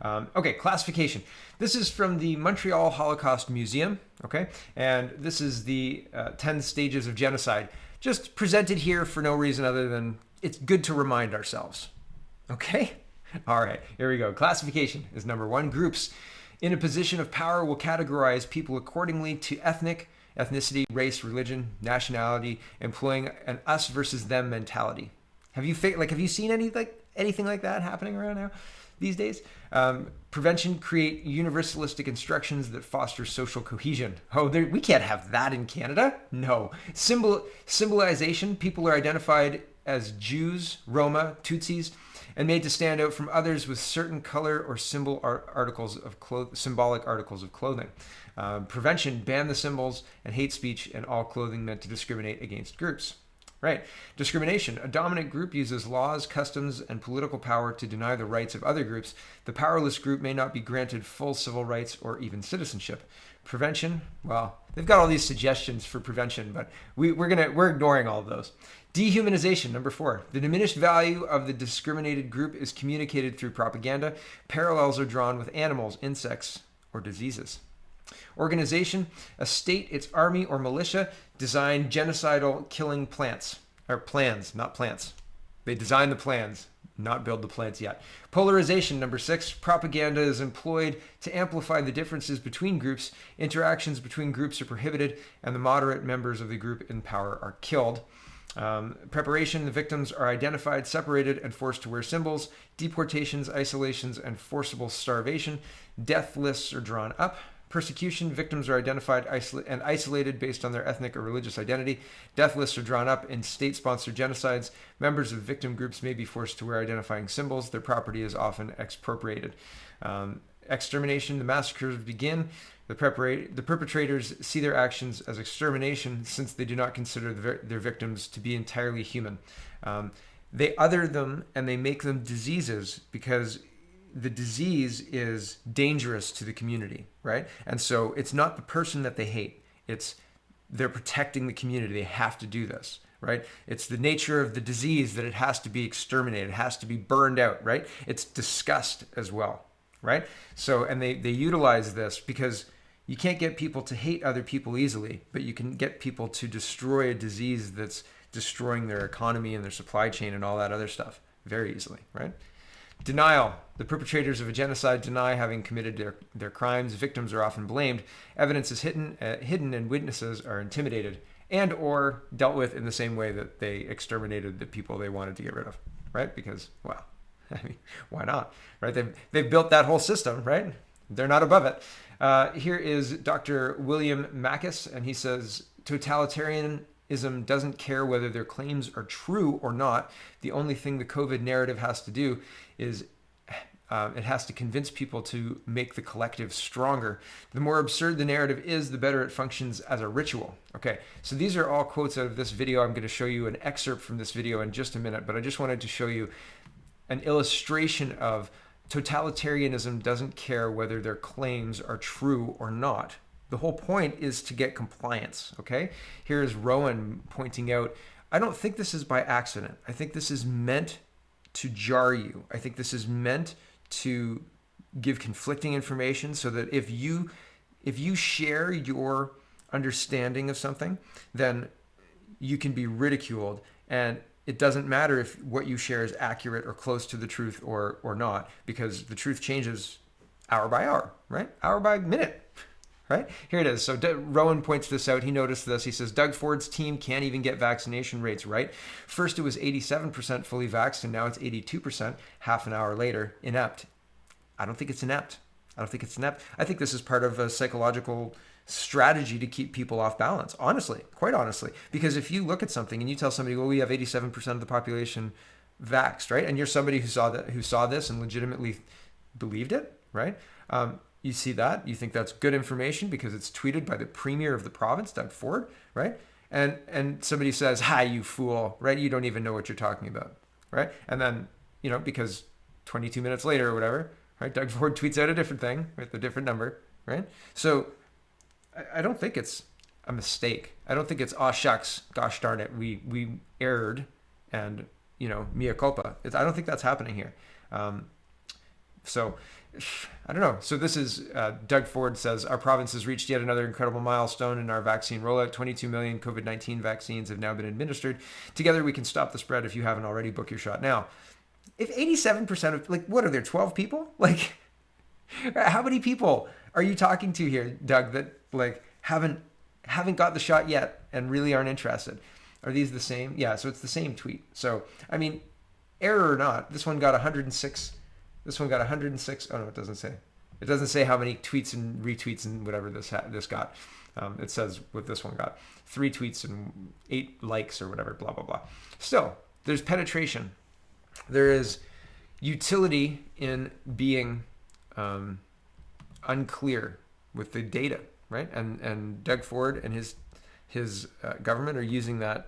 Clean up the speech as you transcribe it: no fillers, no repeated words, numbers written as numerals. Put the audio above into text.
Okay, classification. This is from the Montreal Holocaust Museum, okay? And this is the 10 stages of genocide, just presented here for no reason other than it's good to remind ourselves, okay? All right, here we go. Classification is number 1. Groups in a position of power will categorize people accordingly to ethnicity, race, religion, nationality, employing an us versus them mentality. Have you seen anything like that happening around now these days? Prevention, create universalistic instructions that foster social cohesion. Oh, we can't have that in Canada. No. Symbolization, people are identified as Jews, Roma, Tutsis, and made to stand out from others with certain color or symbolic articles of clothing. Prevention, ban the symbols and hate speech and all clothing meant to discriminate against groups. Right. Discrimination. A dominant group uses laws, customs, and political power to deny the rights of other groups. The powerless group may not be granted full civil rights or even citizenship. Prevention. Well, they've got all these suggestions for prevention, but we're ignoring all of those. Dehumanization. Number 4. The diminished value of the discriminated group is communicated through propaganda. Parallels are drawn with animals, insects, or diseases. Organization, a state, its army or militia, design genocidal killing plans, not plants. They design the plans, not build the plants yet. Polarization, number 6, propaganda is employed to amplify the differences between groups. Interactions between groups are prohibited, and the moderate members of the group in power are killed. Preparation, the victims are identified, separated, and forced to wear symbols. Deportations, isolations, and forcible starvation. Death lists are drawn up. Persecution, victims are identified and isolated based on their ethnic or religious identity. Death lists are drawn up in state-sponsored genocides. Members of victim groups may be forced to wear identifying symbols. Their property is often expropriated. Extermination, the massacres begin. The perpetrators see their actions as extermination since they do not consider their victims to be entirely human. They other them and they make them diseases because the disease is dangerous to the community, right? And so it's not the person that they hate. They're protecting the community. They have to do this, right? It's the nature of the disease that it has to be exterminated. It has to be burned out, right? It's disgust as well, right? So, and they utilize this because you can't get people to hate other people easily, but you can get people to destroy a disease that's destroying their economy and their supply chain and all that other stuff very easily, right? Denial. The perpetrators of a genocide deny having committed their crimes. Victims are often blamed. Evidence is hidden and witnesses are intimidated and or dealt with in the same way that they exterminated the people they wanted to get rid of, right? Because, well, I mean, why not, right? They've built that whole system, right? They're not above it. Here is Dr. William Mackis, and he says, totalitarianism doesn't care whether their claims are true or not. The only thing the COVID narrative has to do is it has to convince people to make the collective stronger. The more absurd the narrative is, the better it functions as a ritual. Okay, so these are all quotes out of this video. I'm going to show you an excerpt from this video in just a minute, but I just wanted to show you an illustration of totalitarianism doesn't care whether their claims are true or not. The whole point is to get compliance, okay? Here is Rowan pointing out, I don't think this is by accident. I think this is meant to jar you. I think this is meant to give conflicting information so that if you share your understanding of something, then you can be ridiculed, and it doesn't matter if what you share is accurate or close to the truth or not, because the truth changes hour by hour, right? Hour by minute, right? Here it is. So Rowan points this out. He noticed this. He says, Doug Ford's team can't even get vaccination rates right. First, it was 87% fully vaxxed, and now it's 82%, half an hour later, inept. I don't think it's inept. I think this is part of a psychological strategy to keep people off balance, honestly, quite honestly. Because if you look at something and you tell somebody, well, we have 87% of the population vaxxed, right? And you're somebody who saw this and legitimately believed it, right? You see that, you think that's good information because it's tweeted by the premier of the province, Doug Ford, right? And somebody says, hi, you fool, right? You don't even know what you're talking about, right? And then, because 22 minutes later or whatever, right, Doug Ford tweets out a different thing with a different number, right? So I don't think it's a mistake. I don't think it's, oh, shucks, gosh darn it, we erred and, mea culpa. I don't think that's happening here. So I don't know. So this is Doug Ford says our province has reached yet another incredible milestone in our vaccine rollout. 22 million COVID-19 vaccines have now been administered. Together we can stop the spread. If you haven't already, book your shot now. If 87% of, like, what are there, 12 people? Like, how many people are you talking to here, Doug, that like haven't got the shot yet and really aren't interested? Are these the same? Yeah, so it's the same tweet. So I mean, error or not, this one got 106. This one got 106. Oh no, it doesn't say. It doesn't say how many tweets and retweets and whatever this got. It says what this one got: 3 tweets and 8 likes or whatever. Blah blah blah. Still, there's penetration. There is utility in being unclear with the data, right? And Doug Ford and his government are using that